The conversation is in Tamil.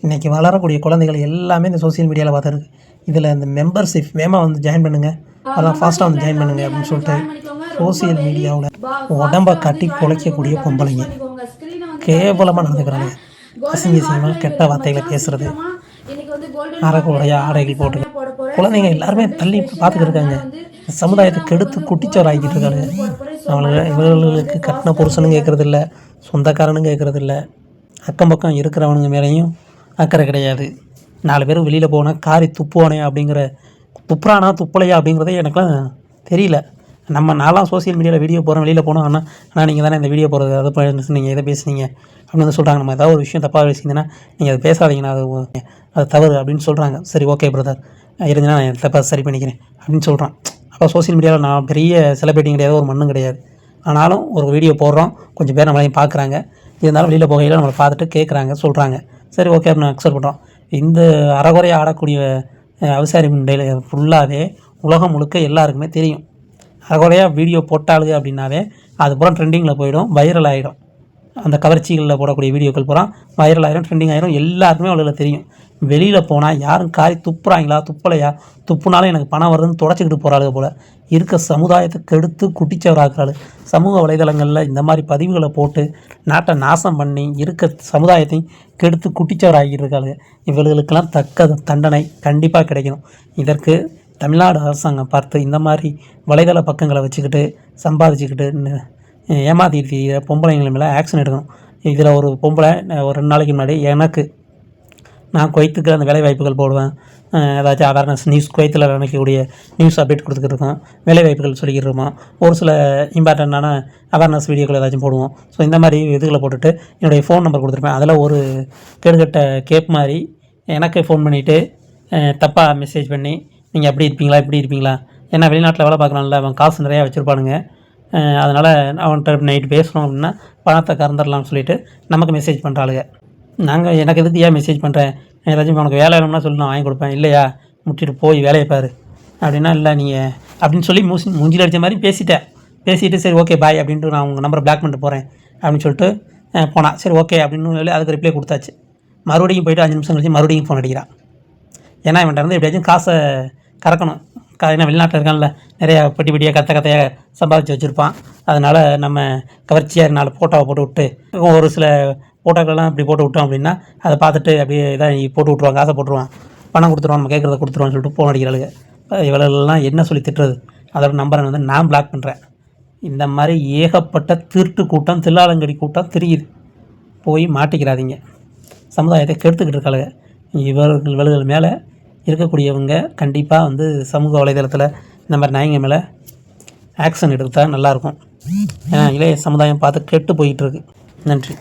இன்றைக்கி வளரக்கூடிய குழந்தைகள் எல்லாமே இந்த சோசியல் மீடியாவில் பார்த்துருக்கு. இதில் இந்த மெம்பர்ஷிப் வேகமாக வந்து ஜாயின் பண்ணுங்கள், அதெல்லாம் ஃபாஸ்ட்டாக வந்து ஜாயின் பண்ணுங்கள் அப்படின்னு சொல்லிட்டு சோசியல் மீடியாவில் உடம்பை கட்டி குலைக்கக்கூடிய பொம்பளைங்க கேவலமாக நடந்துக்கிறாங்க. அசிங்கமாக கெட்ட வார்த்தைகளை பேசுகிறது, அறகுறையாக ஆடைகள் போட்டு குழந்தைங்க எல்லாருமே தள்ளி பார்த்துக்கிட்டு இருக்காங்க. சமுதாயத்தை கெடுத்து குட்டிச்சோர் ஆகிக்கிட்டு இருக்காங்க. இவர்களுக்கு கட்டின புருஷனும் கேட்குறது இல்லை, சொந்தக்காரனும் கேட்குறது இல்லை, அக்கம் பக்கம் இருக்கிறவனுங்க மேலேயும் அக்கறை கிடையாது. 4 பேர் வெளியில் போனால் காரி துப்புவானே அப்படிங்கிற துப்புறானா துப்பலையா அப்படிங்கிறதே எனக்குலாம் தெரியல. நான்லாம் சோசியல் மீடியாவில் வீடியோ போகிறேன், வெளியில் போனோம். ஆனால் நீங்கள் தானே இந்த வீடியோ போகிறது, அதை நீங்கள் எதை பேசுனீங்க அப்படின்னு வந்து சொல்கிறாங்க. நம்ம ஏதாவது ஒரு விஷயம் தப்பாக பேசிங்கன்னா நீங்கள் அதை பேசாதீங்கன்னா அது தவறு அப்படின்னு சொல்கிறாங்க. சரி ஓகே பிரதர், இருந்துன்னா நான் தப்பாக சரி பண்ணிக்கிறேன் அப்படின்னு சொல்கிறான். அப்போ சோசியல் மீடியாவில் நான் பெரிய செலிபிரிட்டி கிடையாது, ஒரு மண்ணும் கிடையாது. ஆனாலும் ஒரு வீடியோ போடுறோம், கொஞ்சம் பேர் நம்மளையும் பார்க்குறாங்க. இருந்தாலும் வெளியில் போகையில் நம்மளை பார்த்துட்டு கேட்குறாங்க, சொல்கிறாங்க. சரி ஓகே அப்படின்னு அக்செப்ட் பண்ணுறோம். இந்த அறகுறையாக ஆடக்கூடிய அவசாரி முண்டையில் ஃபுல்லாகவே உலகம் முழுக்க எல்லாருக்குமே தெரியும். அறகுறையாக வீடியோ போட்டாளுங்க அப்படின்னாவே அது பூரா ட்ரெண்டிங்கில் போயிடும், வைரல் ஆகிடும். அந்த கவர்ச்சிகளில் போடக்கூடிய வீடியோக்கள் பூரா வைரல் ஆகிடும், ட்ரெண்டிங் ஆகிடும், எல்லாருக்குமே அவளுக்கு தெரியும். வெளியில் போனால் யாரும் காரி துப்புறாங்களா துப்பலையா, துப்புனாலும் எனக்கு பணம் வருதுன்னு தொடச்சிக்கிட்டு போகிறாளுங்க போல். இருக்க சமுதாயத்தை கெடுத்து குட்டிச்சவராக்குறாள். சமூக வலைதளங்களில் இந்த மாதிரி பதிவுகளை போட்டு நாட்டை நாசம் பண்ணி இருக்க சமுதாயத்தையும் கெடுத்து குட்டிச்சவராகிட்டு இருக்காளுங்க. இவர்களுக்கெல்லாம் தக்க தண்டனை கண்டிப்பாக கிடைக்கணும். இதற்கு தமிழ்நாடு அரசாங்கம் பார்த்து இந்த மாதிரி வலைதள பக்கங்களை வச்சுக்கிட்டு சம்பாதிச்சுக்கிட்டு ஏமாத்திட்டு பொம்பளைங்களை மேலே ஆக்ஷன் எடுக்கணும். இதில் ஒரு பொம்பளை ஒரு 2 நாளைக்கு முன்னாடி நான் குவைத்துக்கு அந்த வேலைவாய்ப்புகள் போடுவேன், ஏதாச்சும் அவேர்னஸ் நியூஸ், குவைத்தில் நினைக்கக்கூடிய நியூஸ் அப்டேட் கொடுத்துக்கிட்டு இருக்கோம், வேலைவாய்ப்புகள் சொல்லிக்கிட்டு இருக்கோம், ஒரு சில இம்பார்ட்டண்ட்டான அவேர்னஸ் வீடியோக்கள் ஏதாச்சும் போடுவோம். ஸோ இந்த மாதிரி இதுகளை போட்டுட்டு என்னுடைய ஃபோன் நம்பர் கொடுத்துருப்பேன். அதில் ஒரு கேடுகட்ட கேப் மாதிரி எனக்கு ஃபோன் பண்ணிவிட்டு தப்பாக மெசேஜ் பண்ணி நீங்கள் அப்படி இருப்பீங்களா இப்படி இருப்பீங்களா, ஏன்னா வெளிநாட்டில் வேலை பார்க்குறான்ல, அவன் காசு நிறையா வச்சுருப்பானுங்க, அதனால் அவன்கிட்ட நைட்டு பேசணும் அப்படின்னா பணத்தை கறந்துடலாம்னு சொல்லிவிட்டு நமக்கு மெசேஜ் பண்ணுறாளுங்க. எனக்கு எதுக்கு ஏன் மெசேஜ் பண்ணுறேன், ஏதாச்சும் உனக்கு வேலை வேணும்னா சொல்லி நான் வாங்கி கொடுப்பேன், இல்லையா முட்டிட்டு போய் வேலையை பாரு அப்படின்னா, இல்லை நீங்கள் அப்படின்னு சொல்லி மூஞ்சில் அடித்த மாதிரி பேசிவிட்டு சரி ஓகே பாய் அப்படின்ட்டு நான் உங்கள் நம்பரை பிளாக் பண்ணிட்டு போகிறேன் அப்படின்னு சொல்லிட்டு போனான். சரி ஓகே அப்படின்னு சொல்லி அதுக்கு ரிப்ளை கொடுத்தாச்சு. மறுபடியும் போய்ட்டு 5 நிமிஷம் கழிச்சு மறுபடியும் ஃபோன் அடிக்கிறான். ஏன்னா இவன்ட்ட வந்து எப்படியாச்சும் காசை கறக்கணும். ஏன்னா வெளிநாட்டில் இருக்கான்ல, நிறையா பெட்டியாக கத்தையாக சம்பாதிச்சு வச்சுருப்பான். அதனால் நம்ம கவர்ச்சியாக 4 ஃபோட்டோவை போட்டு விட்டு ஒரு சில ஃபோட்டோக்கெல்லாம் இப்படி போட்டு விட்டோம் அப்படின்னா அதை பார்த்துட்டு அப்படியே இதான் போட்டு விட்ருவாங்க, காசை போட்டுருவான், பணம் கொடுத்துருவான், நம்ம கேட்குறத கொடுத்துருவான்னு சொல்லிட்டு ஃபோன் அடிக்கிறாளுங்க. இவளெல்லாம் என்ன சொல்லி திட்டுறது. அதோட நம்பரை வந்து நான் பிளாக் பண்ணுறேன். இந்த மாதிரி ஏகப்பட்ட திருட்டு கூட்டம், தில்லாலங்கடி கூட்டம் தெரியுது. போய் மாட்டிக்கிறாதீங்க. சமுதாயத்தை கெடுத்துக்கிட்டு இருக்காளுங்க. இவர்கள் மேலே இருக்கக்கூடியவங்க கண்டிப்பாக வந்து சமூக வலைதளத்தில் இந்த மாதிரி நாய்ங்க மேலே ஆக்ஷன் எடுத்தால் நல்லாயிருக்கும். ஏன்னா இளைய சமுதாயம் பார்த்து கெட்டு போயிட்டுருக்கு. நன்றி.